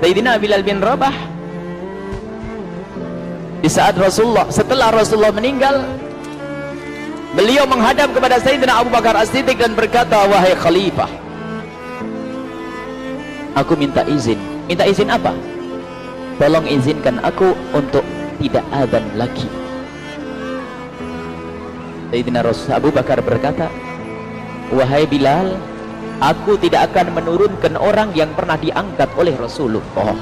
Sayyidina Bilal bin Rabah. Di saat setelah Rasulullah meninggal, beliau menghadap kepada Sayyidina Abu Bakar As-Siddiq dan berkata, wahai khalifah, aku minta izin. Minta izin apa? Tolong izinkan aku untuk tidak adzan lagi. Sayyidina Abu Bakar berkata, wahai Bilal, aku tidak akan menurunkan orang yang pernah diangkat oleh Rasulullah.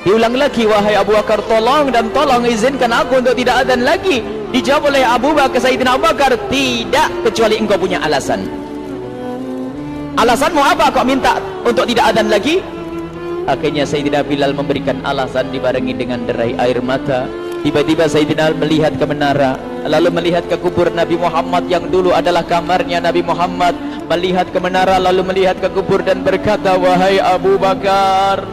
Diulang lagi, wahai Abu Bakar, tolong dan tolong izinkan aku untuk tidak adzan lagi. Dijawab oleh Sayyidina Abu Bakar, tidak, kecuali engkau punya alasan. Alasanmu apa kau minta untuk tidak adzan lagi? Akhirnya Sayyidina Bilal memberikan alasan dibarengi dengan derai air mata. Tiba-tiba Sayyidina melihat ke menara, lalu melihat ke kubur Nabi Muhammad yang dulu adalah kamarnya Nabi Muhammad. Melihat ke menara lalu melihat ke kubur dan berkata, wahai Abu Bakar,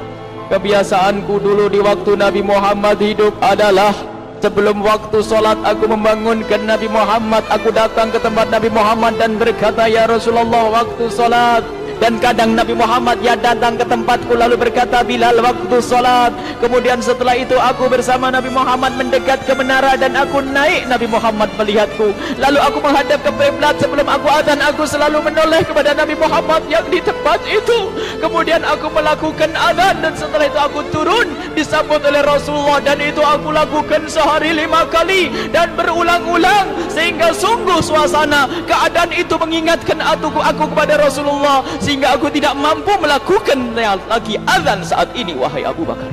kebiasaanku dulu di waktu Nabi Muhammad hidup adalah sebelum waktu solat aku membangunkan Nabi Muhammad. Aku datang ke tempat Nabi Muhammad dan berkata, ya Rasulullah, waktu solat. Dan kadang Nabi Muhammad ya datang ke tempatku lalu berkata, Bilal, waktu solat. Kemudian setelah itu aku bersama Nabi Muhammad mendekat ke menara dan aku naik. Nabi Muhammad melihatku, lalu aku menghadap ke kiblat. Sebelum aku azan, aku selalu menoleh kepada Nabi Muhammad yang di tempat itu. Kemudian aku melakukan azan dan setelah itu aku turun disambut oleh Rasulullah, dan itu aku lakukan sehari 5 kali dan berulang-ulang, sehingga sungguh suasana keadaan itu mengingatkan aku kepada Rasulullah, sehingga aku tidak mampu melakukan lagi azan saat ini. Wahai Abu Bakar,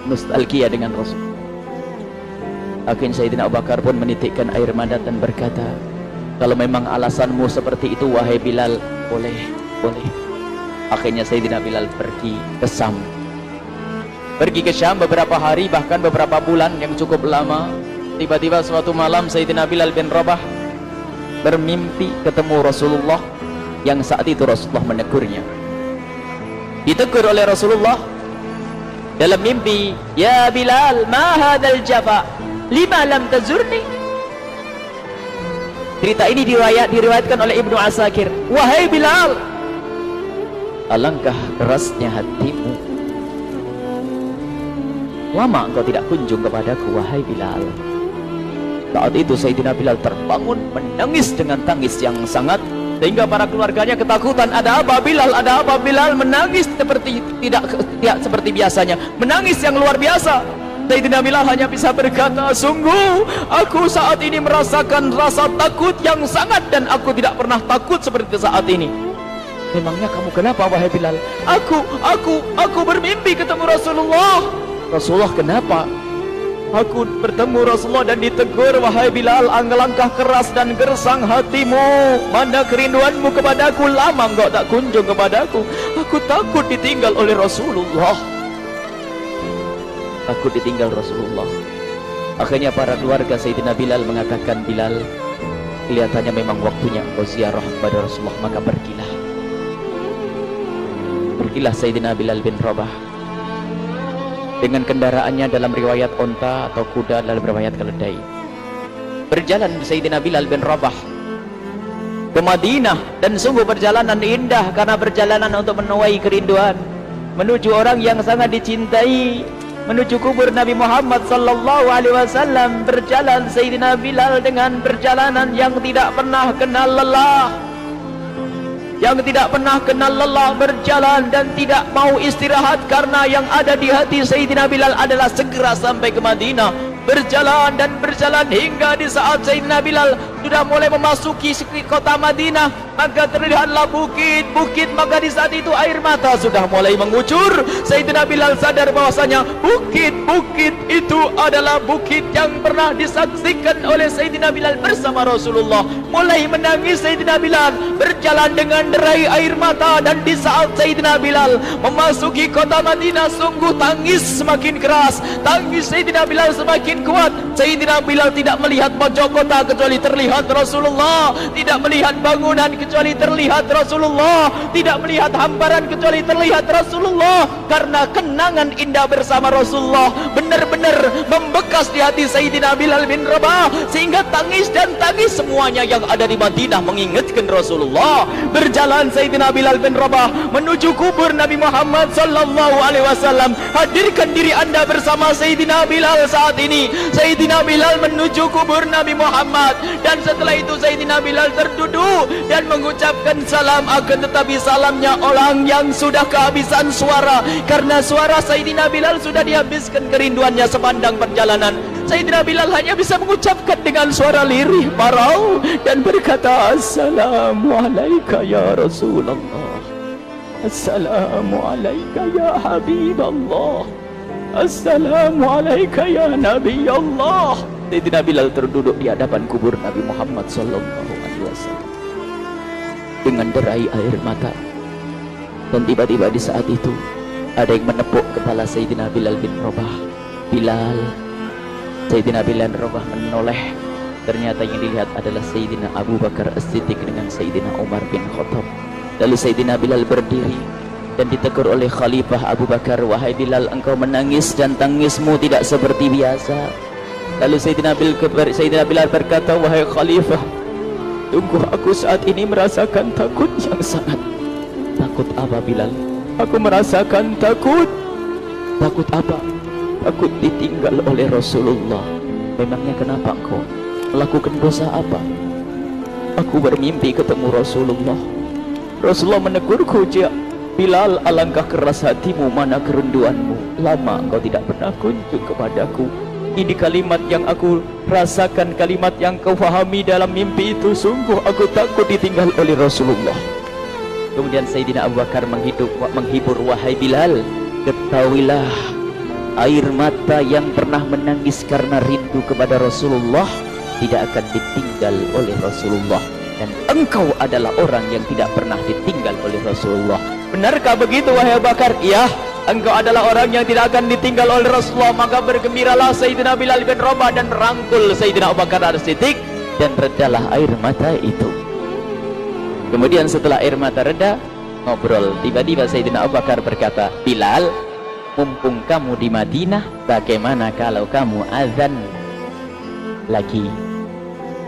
nostalgia dengan Rasul. Akhirnya Sayyidina Abu Bakar pun menitikkan air mata dan berkata, kalau memang alasanmu seperti itu wahai Bilal, boleh. Akhirnya Sayyidina Bilal pergi ke Syam. Pergi ke Syam beberapa hari, bahkan beberapa bulan yang cukup lama. Tiba-tiba suatu malam Sayyidina Bilal bin Rabah bermimpi ketemu Rasulullah, yang saat itu Rasulullah menegurnya. Ditegur oleh Rasulullah dalam mimpi, ya Bilal, ma hadzal jafa, lima lam tazurni. Cerita ini diriwayatkan oleh Ibnu Asakir. Wahai Bilal, alangkah kerasnya hatimu, lama engkau tidak kunjung kepadaku wahai Bilal. Saat itu Sayyidina Bilal terbangun menangis dengan tangis yang sangat, sehingga para keluarganya ketakutan. Ada apa Bilal? Ada apa Bilal? Menangis seperti tidak seperti biasanya, menangis yang luar biasa. Sayyidina Bilal hanya bisa berkata, sungguh aku saat ini merasakan rasa takut yang sangat, dan aku tidak pernah takut seperti saat ini. Memangnya kamu kenapa wahai Bilal? Aku bermimpi ketemu Rasulullah. Rasulullah kenapa? Aku bertemu Rasulullah dan ditegur, wahai Bilal, alangkah keras dan gersang hatimu. Mana kerinduanmu kepadaku, lama engkau tak kunjung kepadaku. Aku takut ditinggal oleh Rasulullah. Takut ditinggal Rasulullah. Akhirnya para keluarga Sayyidina Bilal mengatakan, Bilal, kelihatannya memang waktunya engkau ziarah kepada Rasulullah, maka pergilah. Pergilah Sayyidina Bilal bin Rabah dengan kendaraannya, dalam riwayat onta atau kuda, dalam riwayat keledai. Berjalan Sayyidina Bilal bin Rabah ke Madinah, dan sungguh perjalanan indah karena perjalanan untuk menuai kerinduan, menuju orang yang sangat dicintai, menuju kubur Nabi Muhammad sallallahu alaihi wasallam. Berjalan Sayyidina Bilal dengan perjalanan yang tidak pernah kenal lelah, berjalan dan tidak mau istirahat, karena yang ada di hati Sayyidina Bilal adalah segera sampai ke Madinah. Berjalan hingga di saat Sayyidina Bilal sudah mulai memasuki kota Madinah, maka terlihatlah bukit, maka di saat itu air mata sudah mulai mengucur. Sayyidina Bilal sadar bahwasanya bukit itu adalah bukit yang pernah disaksikan oleh Sayyidina Bilal bersama Rasulullah. Mulai menangis Sayyidina Bilal, berjalan dengan derai air mata, dan di saat Sayyidina Bilal memasuki kota Madinah, sungguh tangis semakin keras, tangis Sayyidina Bilal semakin kuat. Sayyidina Bilal tidak melihat pojok kota kecuali terlihat terlihat Rasulullah, tidak melihat bangunan kecuali terlihat Rasulullah, tidak melihat hamparan kecuali terlihat Rasulullah. Karena kenangan indah bersama Rasulullah benar-benar membekas di hati Sayyidina Bilal bin Rabah, sehingga tangis dan tangis semuanya yang ada di Madinah mengingatkan Rasulullah. Berjalan Sayyidina Bilal bin Rabah menuju kubur Nabi Muhammad sallallahu alaihi wasallam. Hadirkan diri Anda bersama Sayyidina Bilal saat ini. Sayyidina Bilal menuju kubur Nabi Muhammad, dan setelah itu Sayyidina Bilal terduduk dan mengucapkan salam, akan tetapi salamnya orang yang sudah kehabisan suara, karena suara Sayyidina Bilal sudah dihabiskan kerinduannya sepanjang perjalanan. Sayyidina Bilal hanya bisa mengucapkan dengan suara lirih parau dan berkata, Assalamualaikum ya Rasulullah, Assalamualaikum ya Habiballah, Assalamualaikum ya Nabi Allah. Sayyidina Bilal terduduk di hadapan kubur Nabi Muhammad sallallahu alaihi wasallam dengan derai air mata. Dan tiba-tiba di saat itu ada yang menepuk kepala Sayyidina Bilal bin Rabah. Bilal. Sayyidina Bilal bin Rabah menoleh. Ternyata yang dilihat adalah Sayyidina Abu Bakar As-Siddiq dengan Sayyidina Umar bin Khattab. Lalu Sayyidina Bilal berdiri dan ditegur oleh Khalifah Abu Bakar, wahai Bilal, engkau menangis dan tangismu tidak seperti biasa. Lalu Sayyidina Bilal berkata, wahai Khalifah, tunggu, aku saat ini merasakan takut yang sangat. Takut apa Bilal? Aku merasakan takut. Takut apa? Takut ditinggal oleh Rasulullah. Memangnya kenapa engkau? Melakukan dosa apa? Aku bermimpi ketemu Rasulullah. Rasulullah menegurku, Bilal, alangkah keras hatimu, mana kerinduanmu. Lama engkau tidak pernah kunjung kepadaku. Ini kalimat yang aku rasakan, kalimat yang kau fahami dalam mimpi itu. Sungguh aku takut ditinggal oleh Rasulullah. Kemudian Sayyidina Abu Bakar menghibur, wahai Bilal, ketahuilah, air mata yang pernah menangis karena rindu kepada Rasulullah tidak akan ditinggal oleh Rasulullah, dan engkau adalah orang yang tidak pernah ditinggal oleh Rasulullah. Benarkah begitu wahai Abu Bakar? Iya, engkau adalah orang yang tidak akan ditinggal oleh Rasulullah. Maka bergembiralah Sayyidina Bilal bin Rabah dan merangkul Sayyidina Abu Bakar As-Siddiq, dan redalah air mata itu. Kemudian setelah air mata reda, ngobrol. Tiba-tiba Sayyidina Abu Bakar berkata, Bilal, mumpung kamu di Madinah, bagaimana kalau kamu azan lagi?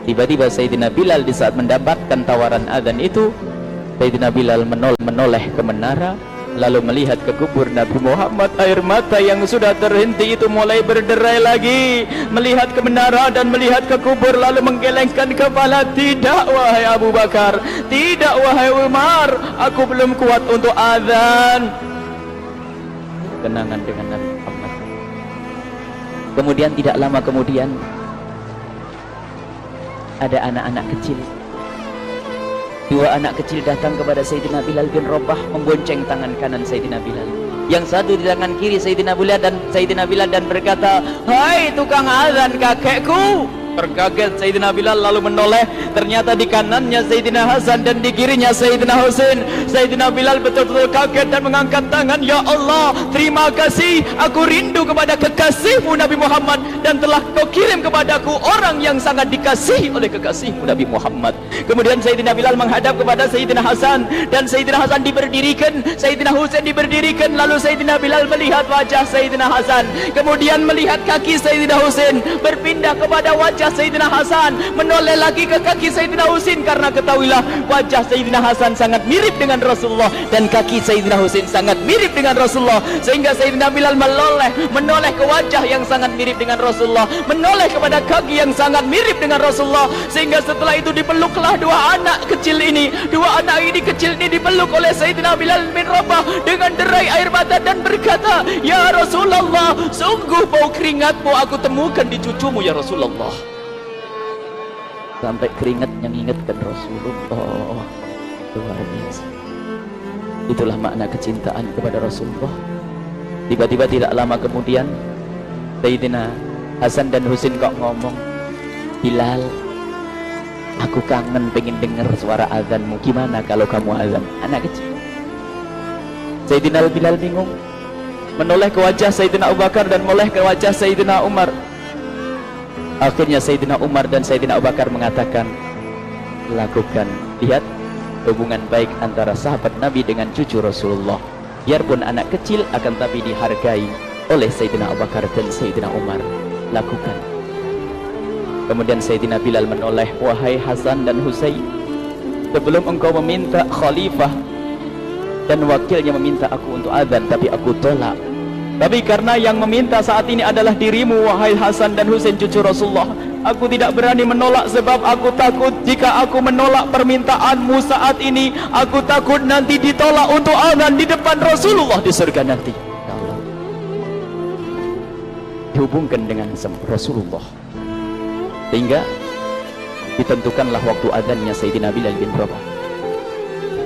Tiba-tiba Sayyidina Bilal di saat mendapatkan tawaran azan itu, Sayyidina Bilal menoleh ke menara, lalu melihat ke kubur Nabi Muhammad. Air mata yang sudah terhenti itu mulai berderai lagi. Melihat ke menara dan melihat ke kubur, lalu menggelengkan kepala. Tidak wahai Abu Bakar, tidak wahai Umar, aku belum kuat untuk azan. Kenangan dengan Nabi Muhammad. Kemudian tidak lama kemudian ada anak-anak kecil. Dua anak kecil datang kepada Sayyidina Bilal bin Rabah, membonceng tangan kanan Sayyidina Bilal. Yang satu di tangan kiri Sayyidina Bilal dan berkata, hai tukang azan kakekku. Terkaget Sayyidina Bilal lalu menoleh. Ternyata di kanannya Sayyidina Hasan dan di kirinya Sayyidina Husain. Sayyidina Bilal betul-betul kaget dan mengangkat tangan, ya Allah, terima kasih, aku rindu kepada kekasihmu Nabi Muhammad, dan telah kau kirim kepadaku orang yang sangat dikasihi oleh kekasihmu Nabi Muhammad. Kemudian Sayyidina Bilal menghadap kepada Sayyidina Hasan, dan Sayyidina Hasan diberdirikan, Sayyidina Husain diberdirikan. Lalu Sayyidina Bilal melihat wajah Sayyidina Hasan, kemudian melihat kaki Sayyidina Husain, berpindah kepada wajah Sayyidina Hasan, menoleh lagi ke kaki Sayyidina Husain, karena ketahuilah wajah Sayyidina Hasan sangat mirip dengan Rasulullah dan kaki Sayyidina Husain sangat mirip dengan Rasulullah, sehingga Sayyidina Bilal menoleh ke wajah yang sangat mirip dengan Rasulullah, menoleh kepada kaki yang sangat mirip dengan Rasulullah, sehingga setelah itu dipeluklah dua anak kecil ini. Dua anak ini kecil ini dipeluk oleh Sayyidina Bilal bin Rabah dengan derai air mata dan berkata, ya Rasulullah, sungguh bau keringatmu aku temukan di cucumu ya Rasulullah. Sampai keringat yang ingatkan Rasulullah. Luar biasa. Itulah makna kecintaan kepada Rasulullah. Tiba-tiba tidak lama kemudian Sayyidina Hasan dan Husain kok ngomong, Bilal, aku kangen pengen dengar suara azanmu. Gimana kalau kamu azan? Anak kecil. Sayyidina Bilal bingung, menoleh ke wajah Sayyidina Abu Bakar dan menoleh ke wajah Sayyidina Umar. Akhirnya Sayyidina Umar dan Sayyidina Abu Bakar mengatakan, lakukan. Lihat hubungan baik antara sahabat Nabi dengan cucu Rasulullah. Biarpun anak kecil, akan tapi dihargai oleh Sayyidina Abu Bakar dan Sayyidina Umar. Lakukan. Kemudian Sayyidina Bilal menoleh, wahai Hasan dan Husain, sebelum engkau meminta khalifah dan wakilnya meminta aku untuk azan, tapi aku tolak. Tapi karena yang meminta saat ini adalah dirimu, wahai Hasan dan Husain cucu Rasulullah, aku tidak berani menolak, sebab aku takut jika aku menolak permintaanmu saat ini, aku takut nanti ditolak untuk azan di depan Rasulullah di surga nanti. Ya Allah, dihubungkan dengan Rasulullah, sehingga ditentukanlah waktu azannya Sayyidina Bilal bin Rabah.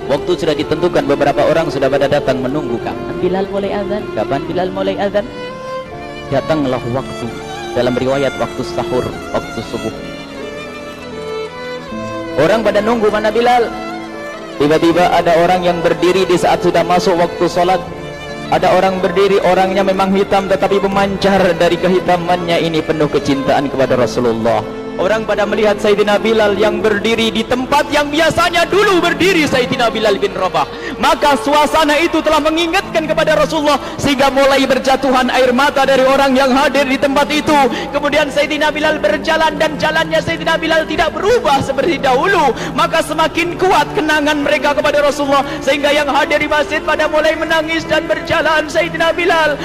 Waktu sudah ditentukan, beberapa orang sudah pada datang menunggu, kapan Bilal mulai azan, kapan Bilal mulai azan. Datanglah waktu, dalam riwayat waktu sahur, waktu subuh. Orang pada nunggu mana Bilal. Tiba-tiba ada orang yang berdiri di saat sudah masuk waktu sholat. Ada orang berdiri, orangnya memang hitam tetapi memancar dari kehitamannya ini penuh kecintaan kepada Rasulullah. Orang pada melihat Sayyidina Bilal yang berdiri di tempat yang biasanya dulu berdiri Sayyidina Bilal bin Rabah. Maka suasana itu telah mengingatkan kepada Rasulullah, sehingga mulai berjatuhan air mata dari orang yang hadir di tempat itu. Kemudian Sayyidina Bilal berjalan, dan jalannya Sayyidina Bilal tidak berubah seperti dahulu. Maka semakin kuat kenangan mereka kepada Rasulullah, sehingga yang hadir di masjid pada mulai menangis dan berjalan. Sayyidina Bilal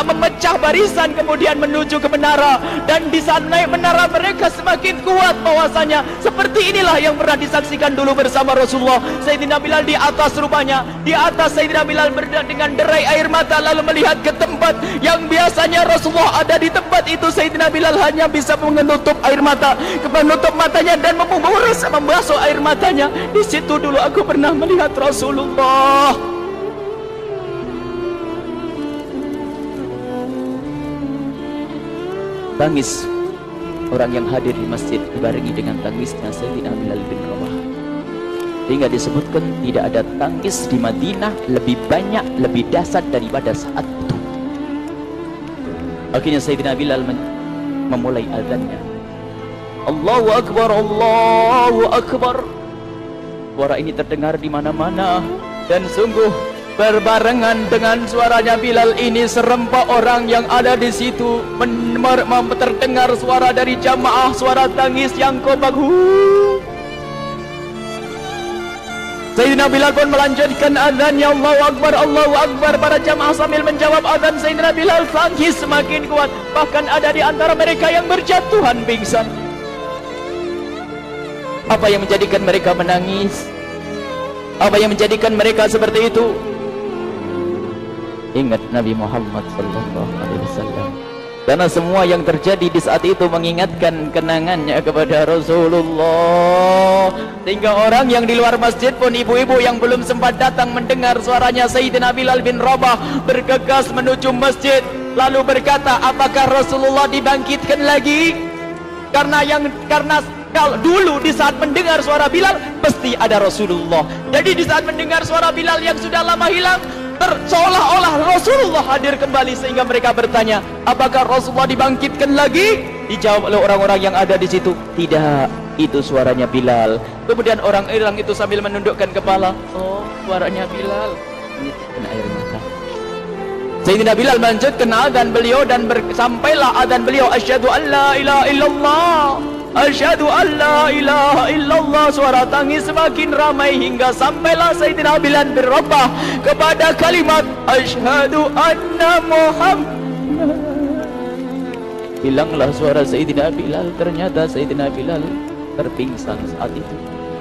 memecah barisan kemudian menuju ke menara, dan di saat naik menara mereka semakin kuat bahwasanya seperti inilah yang pernah disaksikan dulu bersama Rasulullah. Sayyidina Bilal di atas, rupanya di atas Sayyidina Bilal dengan derai air mata, lalu melihat ke tempat yang biasanya Rasulullah ada di tempat itu. Sayyidina Bilal hanya bisa menutup air mata, menutup matanya dan membasuh air matanya. Di situ dulu aku pernah melihat Rasulullah. Tangis orang yang hadir di masjid dibarengi dengan tangisnya Sayyidina Bilal bin Rabah, sehingga disebutkan tidak ada tangis di Madinah lebih banyak, lebih dahsyat daripada saat itu. Akhirnya Sayyidina Bilal memulai azannya. Allahu Akbar, Allahu Akbar. Suara ini terdengar di mana-mana, dan sungguh berbarengan dengan suaranya Bilal ini serempak orang yang ada di situ terdengar suara dari jamaah, suara tangis yang kompak. Sayyidina Bilal pun melanjutkan azannya, Allahu Akbar, Allahu Akbar. Para jamaah sambil menjawab azan Sayyidina Bilal, tangis semakin kuat. Bahkan ada di antara mereka yang berjatuhan pingsan. Apa yang menjadikan mereka menangis? Apa yang menjadikan mereka seperti itu? Ingat Nabi Muhammad sallallahu alaihi wasallam. Karena semua yang terjadi di saat itu mengingatkan kenangannya kepada Rasulullah, sehingga orang yang di luar masjid pun, ibu-ibu yang belum sempat datang mendengar suaranya Sayyidina Bilal bin Rabah, bergegas menuju masjid lalu berkata, apakah Rasulullah dibangkitkan lagi? Karena kalau dulu di saat mendengar suara Bilal pasti ada Rasulullah. Jadi di saat mendengar suara Bilal yang sudah lama hilang, seolah-olah Rasulullah hadir kembali, sehingga mereka bertanya, apakah Rasulullah dibangkitkan lagi? Dijawab oleh orang-orang yang ada di situ, tidak, itu suaranya Bilal. Kemudian orang-orang itu sambil menundukkan kepala, oh suaranya Bilal. Ini kena air mata. Sayyidina Bilal melanjutkan azan beliau, dan sampailah azan beliau, asyhadu an la ilaha illallah, asyhadu an la ilaha illallah. Suara tangis semakin ramai hingga sampailah Sayyidina Bilal bin Rabah kepada kalimat asyhadu anna Muhammad. Hilanglah suara Sayyidina Bilal. Ternyata Sayyidina Bilal terpingsan saat itu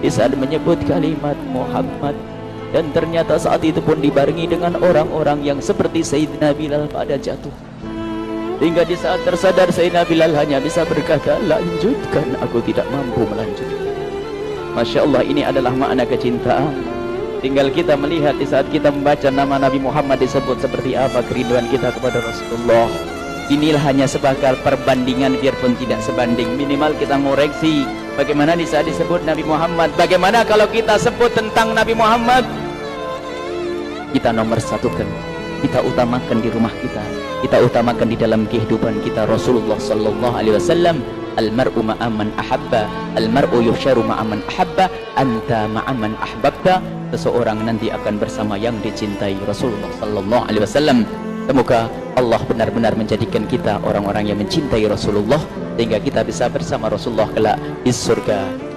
di saat menyebut kalimat Muhammad, dan ternyata saat itu pun dibarengi dengan orang-orang yang seperti Sayyidina Bilal pada jatuh. Hingga di saat tersadar Sayyidina Bilal hanya bisa berkata, lanjutkan, aku tidak mampu melanjutkan. Masya Allah, ini adalah makna kecintaan. Tinggal kita melihat di saat kita membaca nama Nabi Muhammad disebut seperti apa kerinduan kita kepada Rasulullah. Inilah hanya sebagai perbandingan, biarpun tidak sebanding, minimal kita ngoreksi bagaimana di saat disebut Nabi Muhammad. Bagaimana kalau kita sebut tentang Nabi Muhammad, kita nomor satukan, kita utamakan di rumah kita, kita utamakan di dalam kehidupan kita Rasulullah sallallahu alaihi wasallam. al-mar'u ma'aman ahabba, al-mar'u yuhsyaru ma'aman ahabba, anta ma'aman ahbabta. Seseorang nanti akan bersama yang dicintai Rasulullah sallallahu alaihi wasallam. Semoga Allah benar-benar menjadikan kita orang-orang yang mencintai Rasulullah, sehingga kita bisa bersama Rasulullah kelak di surga.